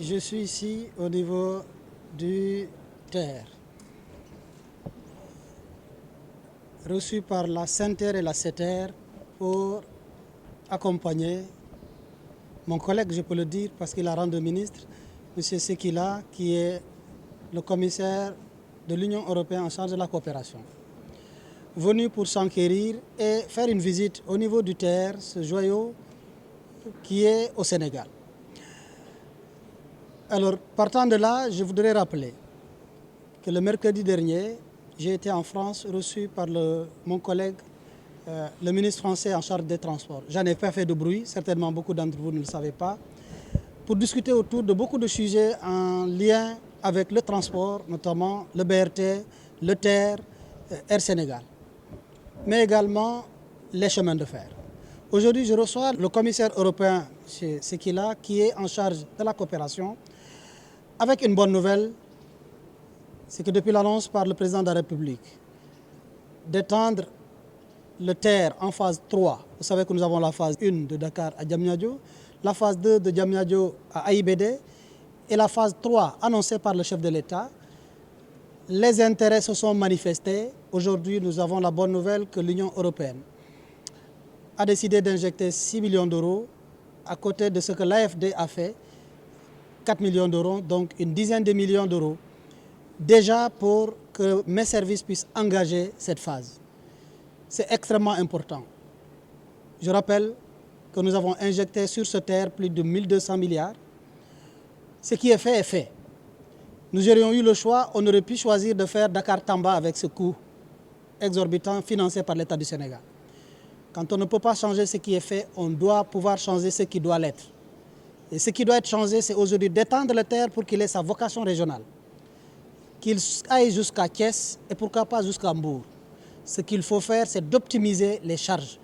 Je suis ici au niveau du TER, reçu par la SENTER et la SETER pour accompagner mon collègue, je peux le dire, parce qu'il a rendu ministre, M. Sekila, qui est le commissaire de l'Union européenne en charge de la coopération, venu pour s'enquérir et faire une visite au niveau du TER, ce joyau qui est au Sénégal. Alors, partant de là, je voudrais rappeler que le mercredi dernier, j'ai été en France reçu par mon collègue, le ministre français en charge des transports. J'en ai pas fait de bruit, certainement beaucoup d'entre vous ne le savez pas, pour discuter autour de beaucoup de sujets en lien avec le transport, notamment le BRT, le TER, Air Sénégal, mais également les chemins de fer. Aujourd'hui, je reçois le commissaire européen chez Sekila, qui est en charge de la coopération, avec une bonne nouvelle, c'est que depuis l'annonce par le président de la République d'étendre le TER en phase 3, vous savez que nous avons la phase 1 de Dakar à Diamniadio, la phase 2 de Diamniadio à AIBD et la phase 3 annoncée par le chef de l'État, les intérêts se sont manifestés. Aujourd'hui, nous avons la bonne nouvelle que l'Union européenne a décidé d'injecter 6 millions d'euros à côté de ce que l'AFD a fait, 4 millions d'euros, donc une dizaine de millions d'euros, déjà pour que mes services puissent engager cette phase. C'est extrêmement important. Je rappelle que nous avons injecté sur ce TER plus de 1200 milliards. Ce qui est fait est fait. Nous aurions eu le choix, on aurait pu choisir de faire Dakar-Tamba avec ce coût exorbitant financé par l'État du Sénégal. Quand on ne peut pas changer ce qui est fait, on doit pouvoir changer ce qui doit l'être. Et ce qui doit être changé, c'est aujourd'hui d'étendre le TER pour qu'il ait sa vocation régionale. Qu'il aille jusqu'à Thiès et pourquoi pas jusqu'à Mbour. Ce qu'il faut faire, c'est d'optimiser les charges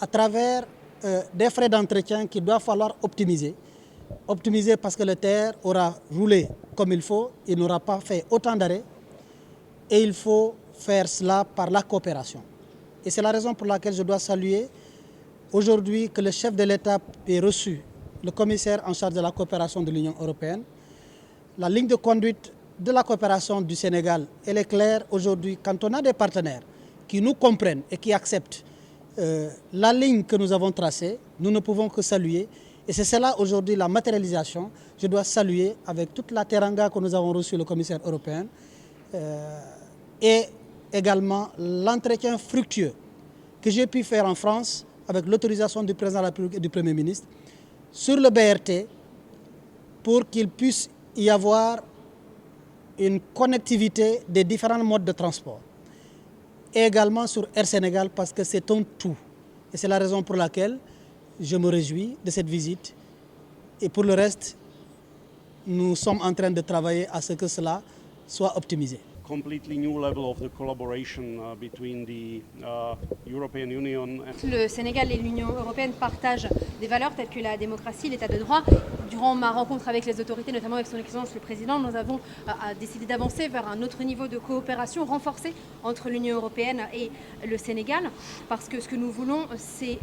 à travers des frais d'entretien qu'il doit falloir optimiser. Optimiser parce que le TER aura roulé comme il faut, il n'aura pas fait autant d'arrêts et il faut faire cela par la coopération. Et c'est la raison pour laquelle je dois saluer aujourd'hui que le chef de l'État ait reçu le commissaire en charge de la coopération de l'Union européenne. La ligne de conduite de la coopération du Sénégal, elle est claire aujourd'hui. Quand on a des partenaires qui nous comprennent et qui acceptent la ligne que nous avons tracée, nous ne pouvons que saluer. Et c'est cela aujourd'hui la matérialisation. Je dois saluer avec toute la teranga que nous avons reçu le commissaire européen et également l'entretien fructueux que j'ai pu faire en France avec l'autorisation du président de la République et du Premier ministre sur le BRT pour qu'il puisse y avoir une connectivité des différents modes de transport. Et également sur Air Sénégal parce que c'est un tout. Et c'est la raison pour laquelle je me réjouis de cette visite. Et pour le reste, nous sommes en train de travailler à ce que cela soit optimisé. Completely new level of the collaboration between the European Union. Le Sénégal et l'Union européenne partagent des valeurs telles que la démocratie, l'état de droit. Durant ma rencontre avec les autorités, notamment avec son Excellence le Président, nous avons décidé d'avancer vers un autre niveau de coopération renforcée entre l'Union européenne et le Sénégal, parce que ce que nous voulons, c'est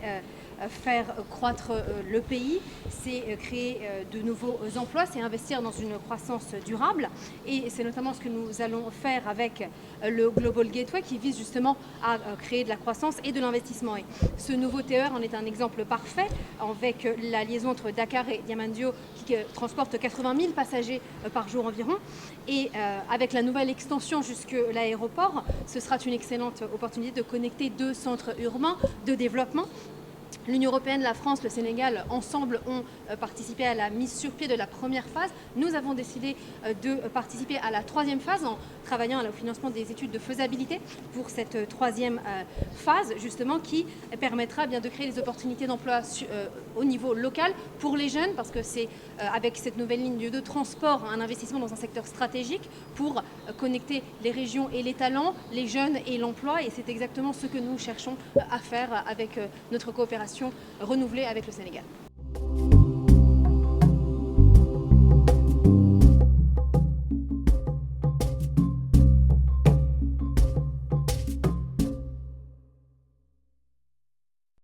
faire croître le pays, c'est créer de nouveaux emplois, c'est investir dans une croissance durable. Et c'est notamment ce que nous allons faire avec le Global Gateway qui vise justement à créer de la croissance et de l'investissement. Et ce nouveau TER en est un exemple parfait avec la liaison entre Dakar et Diamniadio qui transporte 80 000 passagers par jour environ. Et avec la nouvelle extension jusqu'à l'aéroport, ce sera une excellente opportunité de connecter deux centres urbains de développement. L'Union européenne, la France, le Sénégal, ensemble, ont participé à la mise sur pied de la première phase. Nous avons décidé de participer à la troisième phase en travaillant au financement des études de faisabilité pour cette troisième phase, justement, qui permettra bien de créer des opportunités d'emploi au niveau local pour les jeunes, parce que c'est avec cette nouvelle ligne de transport un investissement dans un secteur stratégique pour connecter les régions et les talents, les jeunes et l'emploi. Et c'est exactement ce que nous cherchons à faire avec notre coopération renouvelée avec le Sénégal.